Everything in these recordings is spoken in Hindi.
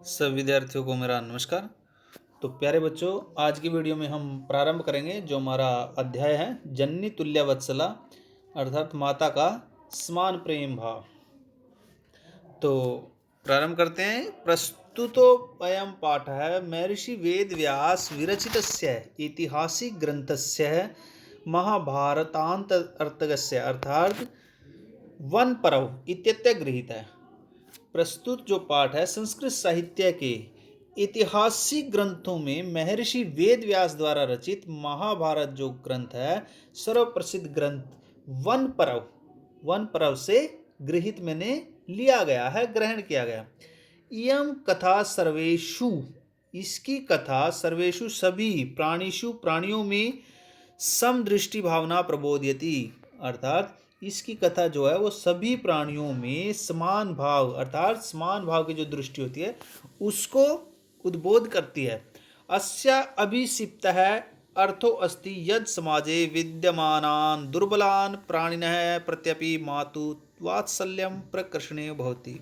सब विद्यार्थियों को मेरा नमस्कार। तो प्यारे बच्चों, आज की वीडियो में हम प्रारंभ करेंगे जो हमारा अध्याय है जननी तुल्य वत्सला, अर्थात माता का समान प्रेम भाव। तो प्रारंभ करते हैं। प्रस्तुतो अयं पाठः महर्षि वेद व्यास विरचितस्य ऐतिहासिक ग्रंथस्य महाभारतान्तर्गतस्य अर्थात वन पर्व इत्यत्र गृहीत है। प्रस्तुत जो पाठ है संस्कृत साहित्य के ऐतिहासिक ग्रंथों में महर्षि वेद व्यास द्वारा रचित महाभारत जो ग्रंथ है, सर्वप्रसिद्ध ग्रंथ वन पर्व से गृहित मैंने लिया गया है, ग्रहण किया गया। इयम कथा सर्वेषु, इसकी कथा सर्वेषु सभी प्राणिषु प्राणियों में समदृष्टि भावना प्रबोधयति, अर्थात इसकी कथा जो है वो सभी प्राणियों में समान भाव अर्थात समान भाव की जो दृष्टि होती है उसको उद्बोध करती है। अस्या अभिषिप्त है अर्थो अस्ति यद समाजे विद्यमानान दुर्बलान प्राणिनः प्रत्यपि मातु वात्सल्यम प्रकर्षणे भवति,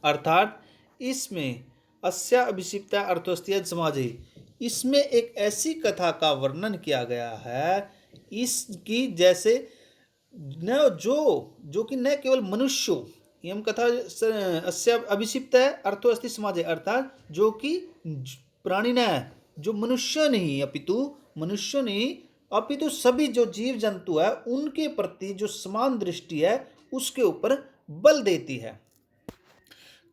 अर्थात इसमें अस्या अभिषिप्ता अर्थोस्ति यद समाजे, इसमें एक ऐसी कथा का वर्णन किया गया है इसकी जैसे न जो कि न केवल मनुष्यों, यम कथा अस्य अभिषिप्त है अर्थो अस्ति समाजे, अर्थात जो कि प्राणी न जो मनुष्य नहीं अपितु सभी जो जीव जंतु है उनके प्रति जो समान दृष्टि है उसके ऊपर बल देती है।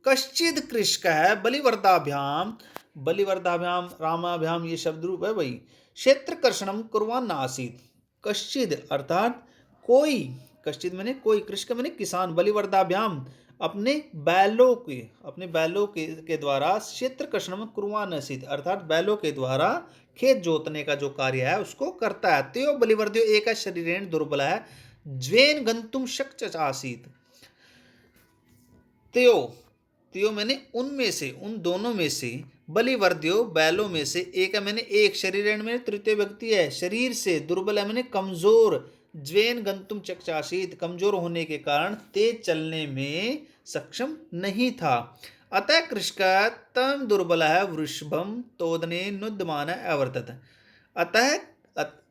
कश्चिद कृषक है बलिवर्दाभ्याम रामाभ्याम ये शब्द रूप है भाई, क्षेत्र कर्षणम कुर्वान आसीत। कश्चिद अर्थात कोई, कश्चित मैंने कोई, कृषक मैंने किसान, बलिवर्दाभ्याम अपने बैलों के द्वारा क्षेत्र कर्षणम कुर्वान आसीत, अर्थात बैलों के द्वारा खेत जोतने का जो कार्य है उसको करता है। त्यो बलिवर्द्यो एक शरीरेण दुर्बल है ज्वेन गंतुम शक्त आसीत। त्यो त्यो मैंने उनमें से, उन दोनों में से, बलिवर्द्यो बैलों में से, एक है मैंने एक, शरीर में तृतीय व्यक्ति है, शरीर से, दुर्बल है मैंने कमजोर, ज्वेन गंतुम चक्षाशीत कमजोर होने के कारण तेज चलने में सक्षम नहीं था। अतः कृषक तम दुर्बल है वृषभम तोदने नुद्यमान अवर्तत, अतः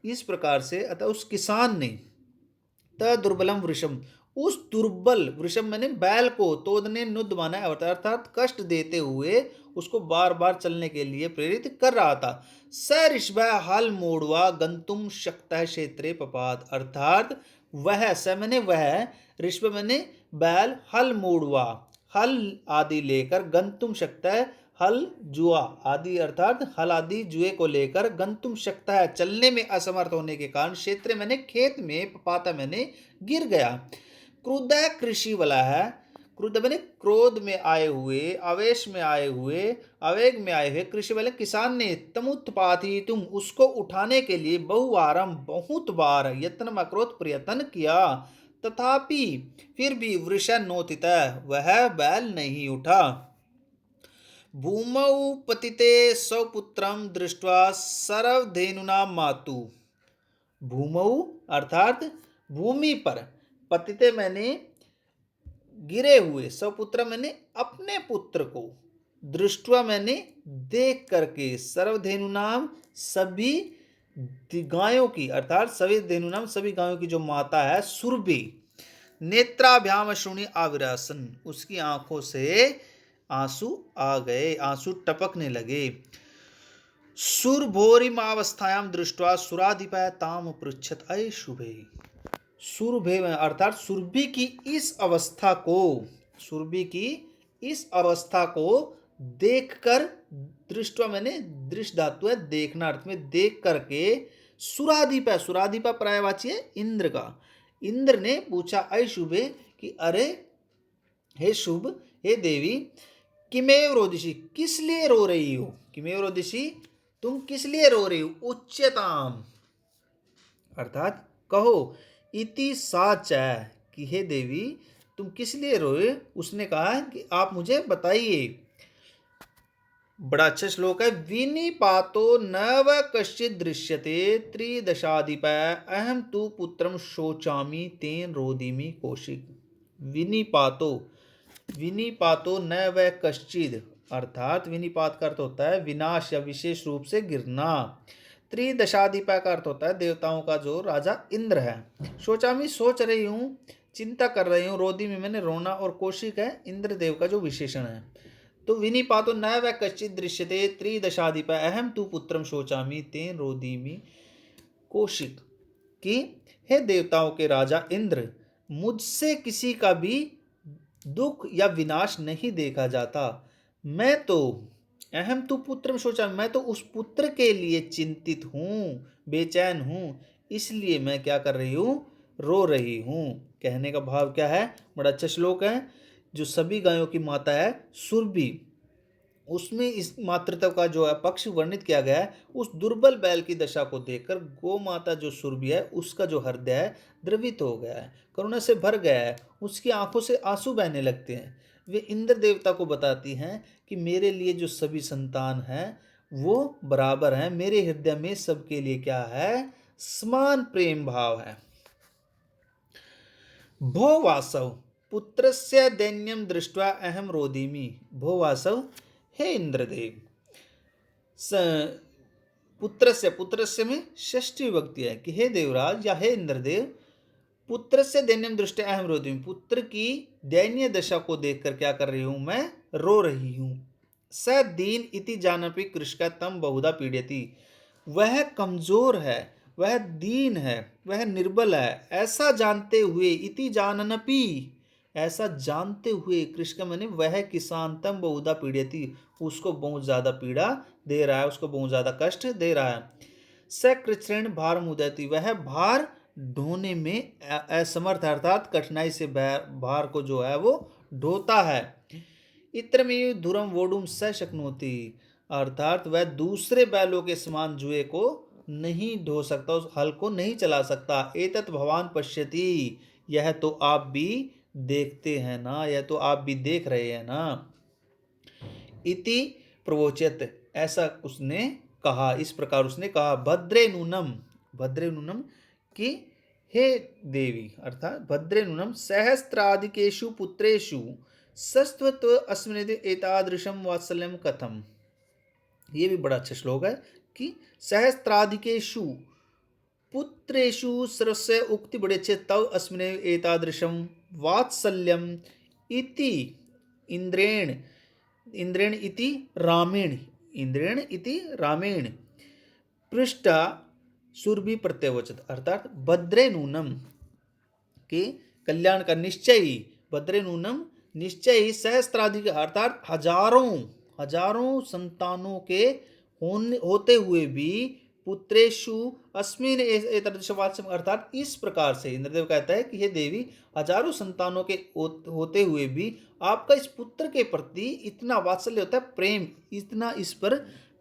इस प्रकार से अतः उस किसान ने त दुर्बलम वृषम, उस दुर्बल वृषभ मैंने बैल को तोदने नुद माना अर्थात कष्ट देते हुए उसको बार बार चलने के लिए प्रेरित कर रहा था। स ऋषभ हल मोड़वा गंतुम शक्त क्षेत्रे पपात, अर्थात वह स मैंने वह, ऋषभ मैंने बैल, हल मोड़वा हल आदि लेकर, गंतुम शक्त हल जुआ आदि अर्थात हल आदि जुए को लेकर, गंतुम शक्त है चलने में असमर्थ होने के कारण, क्षेत्र मैंने खेत में, पपाता मैंने गिर गया। क्रुद्ध कृषि वाला है, क्रुद्ध मैंने क्रोध में आए हुए, आवेश में आए हुए, आवेग में आए हुए, कृषि वाले किसान ने तमुत्पाती तुम उसको उठाने के लिए बहुवारम बहुत बार यत्न अक्रोध प्रयत्न किया, तथापि फिर भी वृषा नोतित वह बैल नहीं उठा। भूमौ पतिते सौपुत्रम दृष्ट्वा सर्वधेनुना मातु, भूमौ अर्थात भूमि पर, पतिते मैंने गिरे हुए, सपुत्र मैंने अपने पुत्र को, दृष्टवा मैंने देख करके, सर्वधेनु नाम सभी गायों की, अर्थात सभी धेनु नाम सभी गायों की जो माता है सुरभि, नेत्राभ्याम शुनि आविरासन, उसकी आंखों से आंसू आ गए, आंसू टपकने लगे। सुरभोरिमावस्थायाम दृष्ट्वा सुराधिपः ताम पृच्छत अय शुभे, सुरभि अर्थात सुरभि की इस अवस्था को, सुरभि की इस अवस्था को देखकर, दृष्टवा मैंने दृष्ट धातु है देखना अर्थ में, देख करके, सुराधिपा, सुराधिपा पर्यायवाची है इंद्र का, इंद्र ने पूछा अय शुभे कि अरे हे शुभ, हे देवी, किमेव रोदिशी किस लिए रो रही हो, किमेव रोदिशी तुम किस लिए रो रही हो, उच्यताम अर्थात कहो, इति साच है कि हे देवी तुम किस लिए रोए, उसने कहा कि आप मुझे बताइए। बड़ा अच्छा श्लोक है। विनिपातो नव कश्चित दृश्यते त्रिदशाधिप अहम तु पुत्रम शोचामी तेन रोदिमी कौशिक। विनिपातो विनिपातो न व कश्चिद, अर्थात विनिपात का अर्थ होता है विनाश या विशेष रूप से गिरना। त्रिदशाधिपा का अर्थ होता है देवताओं का जो राजा इंद्र है। शोचामी सोच रही हूँ, चिंता कर रही हूँ। रोदी में मैंने रोना, और कौशिक है इंद्रदेव का जो विशेषण है। तो विनिपातो न व कश्चित दृश्यते त्रिदशाधिपा अहम तु पुत्रम शोचामी तेन रोदीमि कौशिक, कि हे देवताओं के राजा इंद्र, मुझसे किसी का भी दुख या विनाश नहीं देखा जाता। मैं तो अहम तु पुत्रम शोचा, मैं तो उस पुत्र के लिए चिंतित हूँ, बेचैन हूँ, इसलिए मैं क्या कर रही हूँ, रो रही हूँ। कहने का भाव क्या है, बड़ा अच्छा श्लोक है। जो सभी गायों की माता है सुरभि, उसमें इस मातृत्व का जो है पक्ष वर्णित किया गया है। उस दुर्बल बैल की दशा को देखकर गौ माता जो सुरभि है, उसका जो हृदय है द्रवित हो गया है, करुणा से भर गया है, उसकी आंखों से आंसू बहने लगते हैं। वे इंद्र देवता को बताती हैं कि मेरे लिए जो सभी संतान हैं वो बराबर हैं, मेरे हृदय में सबके लिए क्या है, समान प्रेम भाव है। भो वासव पुत्रस्य दैन्यम दृष्ट्वा अहम रोदिमि। भो वासव, हे इंद्रदेव, पुत्रस्य में षष्ठी विभक्ति है कि हे देवराज या हे इंद्रदेव, पुत्रस्य दैन्यम दृष्ट्या अहम रोदिमि, पुत्र की दैन्य दशा को देखकर क्या कर रही हूं, मैं रो रही हूं। स दीन इति जानपि कृषका तम बहुधा पीड़यति, वह कमजोर है, वह दीन है, वह निर्बल है, ऐसा जानते हुए, इति जाननपि, ऐसा जानते हुए, कृषक मैंने वह किसान तम बहुधा पीड़यति, उसको बहुत ज्यादा पीड़ा दे रहा है, उसको बहुत ज्यादा कष्ट दे रहा है। स कृच्छ्रेण भार मुदयति, वह भार ढोने में असमर्थ, अर्थात कठिनाई से भार को जो है वो ढोता है। इत्रमेव धुरम वोडुम स शक्नोति, अर्थात वह दूसरे बैलों के समान जुए को नहीं ढो सकता, उस हल को नहीं चला सकता। एतत् भवान पश्यति, यह तो आप भी देखते हैं ना, यह तो आप भी देख रहे हैं ना। इति प्रवोचत, ऐसा उसने कहा, इस प्रकार उसने कहा। भद्रे नूनम, भद्रे नूनम कि हे देवी, अर्थात भद्रे नूनम सहस्त्राधिकेषु पुत्रेषु सस्त्वत्व अस्मिन् एतादृशम वात्सल्यम कथम। ये भी बड़ा अच्छा श्लोक है कि सहस्त्राधिकेषु पुत्रेषु सर्वस्य उक्ति बड़े अच्छे तव अस्मिन् एतादृशम वात्सल्यम इति इंद्रेण, इंद्रेण इति रामेण, इंद्रेण इति रामेण पृष्ठा सुरभि प्रत्यवचत, अर्थात भद्रे नूनम के कल्याण का निश्चय ही, भद्रे नूनम निश्चय ही, सहस्त्राधिक अर्थात हजारों संतानों के होते हुए भी, पुत्रेषु अस्मिन एतादृश वात्सल्यम, अर्थात इस प्रकार से इंद्रदेव कहता है कि हे देवी, हजारों संतानों के होते हुए भी आपका इस पुत्र के प्रति इतना वात्सल्य होता है, प्रेम, इतना इस पर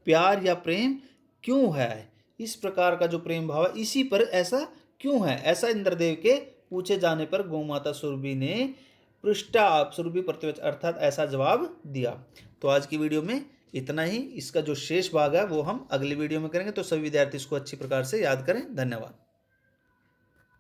प्यार या प्रेम क्यों है, इस प्रकार का जो प्रेम भाव है इसी पर ऐसा क्यों है। ऐसा इंद्रदेव के पूछे जाने पर गौमाता सुरभि ने पृष्ठा सुरभि प्रतिवच, अर्थात ऐसा जवाब दिया। तो आज की वीडियो में इतना ही, इसका जो शेष भाग है वो हम अगली वीडियो में करेंगे। तो सभी विद्यार्थी इसको अच्छी प्रकार से याद करें। धन्यवाद।